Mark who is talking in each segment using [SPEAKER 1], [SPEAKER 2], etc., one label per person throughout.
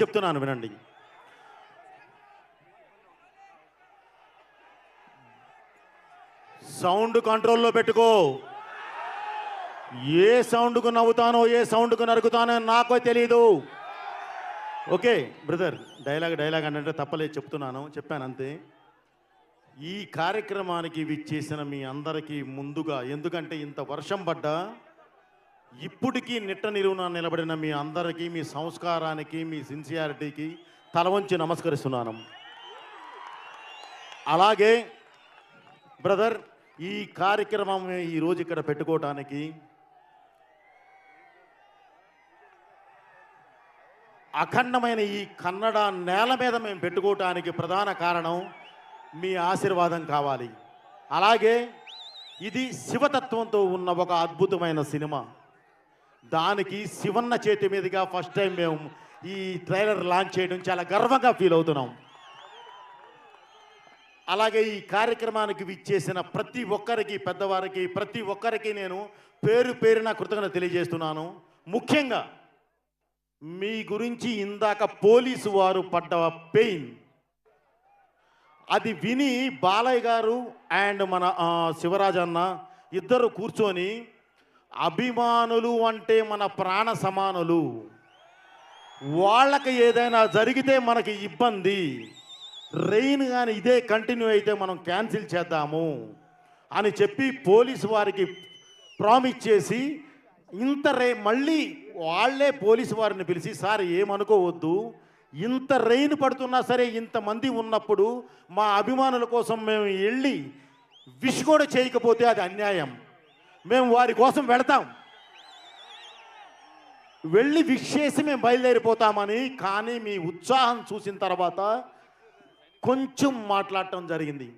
[SPEAKER 1] చెప్తున్నాను వినండి. సౌండ్ కంట్రోల్లో పెట్టుకో. ఏ సౌండ్కు నవ్వుతానో ఏ సౌండ్కు నరుకుతానో నాకో తెలీదు. ఓకే బ్రదర్, డైలాగ్ అంటే తప్పలేదు, చెప్పాను అంతే. ఈ కార్యక్రమానికి విచ్చేసిన మీ అందరికీ ముందుగా, ఎందుకంటే ఇంత వర్షం పడ్డా ఇప్పటికీ నిట్ట నిలువున నిలబడిన మీ అందరికీ, మీ సంస్కారానికి, మీ సిన్సియారిటీకి తల వంచి నమస్కరిస్తున్నాను. అలాగే బ్రదర్, ఈ కార్యక్రమం ఈరోజు ఇక్కడ పెట్టుకోవటానికి అఖండమైన ఈ కన్నడ నేల మీద మేము పెట్టుకోవటానికి ప్రధాన కారణం మీ ఆశీర్వాదం కావాలి. అలాగే ఇది శివతత్వంతో ఉన్న ఒక అద్భుతమైన సినిమా. దానికి శివన్న చేతి మీదుగా ఫస్ట్ టైం మేము ఈ ట్రైలర్ లాంచ్ చేయడం చాలా గర్వంగా ఫీల్ అవుతున్నాం. అలాగే ఈ కార్యక్రమానికి విచ్చేసిన ప్రతి ఒక్కరికి, పెద్దవారికి, ప్రతి ఒక్కరికి నేను పేరు పేరున కృతజ్ఞత తెలియజేస్తున్నాను. ముఖ్యంగా మీ గురించి ఇందాక పోలీసు వారు పడ్డ పెయిన్, అది విని బాలయ్య గారు అండ్ మన శివరాజ్ అన్న ఇద్దరు కూర్చొని, అభిమానులు అంటే మన ప్రాణ సమానులు, వాళ్ళకి ఏదైనా జరిగితే మనకి ఇబ్బంది, రెయిన్ కానీ ఇదే కంటిన్యూ అయితే మనం క్యాన్సిల్ చేద్దాము అని చెప్పి పోలీసు వారికి ప్రామిస్ చేసి, మళ్ళీ వాళ్ళే పోలీసు వారిని పిలిచి, సార్ ఏమనుకోవద్దు, ఇంత రెయిన్ పడుతున్నా సరే ఇంతమంది ఉన్నప్పుడు మా అభిమానుల కోసం మేము వెళ్ళి విష్ కూడా చేయకపోతే అది అన్యాయం, మేము వారి కోసం వెళతాం, వెళ్ళి విష్ చేసి మేము బయలుదేరిపోతామని. కానీ మీ ఉత్సాహం చూసిన తర్వాత కొంచెం మాట్లాడటం జరిగింది.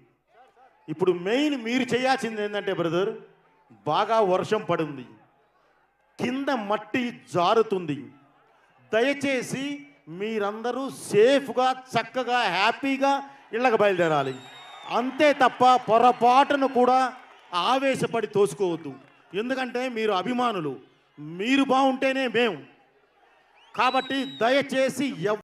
[SPEAKER 1] ఇప్పుడు మెయిన్ మీరు చేయాల్సింది ఏంటంటే బ్రదర్, బాగా వర్షం పడింది, కింద మట్టి జారుతుంది, దయచేసి మీరందరూ సేఫ్గా చక్కగా హ్యాపీగా ఇళ్ళకి బయలుదేరాలి. అంతే తప్ప పొరపాటును కూడా ఆవేశపడి తోసుకోవద్దు. ఎందుకంటే మీరు అభిమానులు, మీరు బాగుంటేనే మేము. కాబట్టి దయచేసి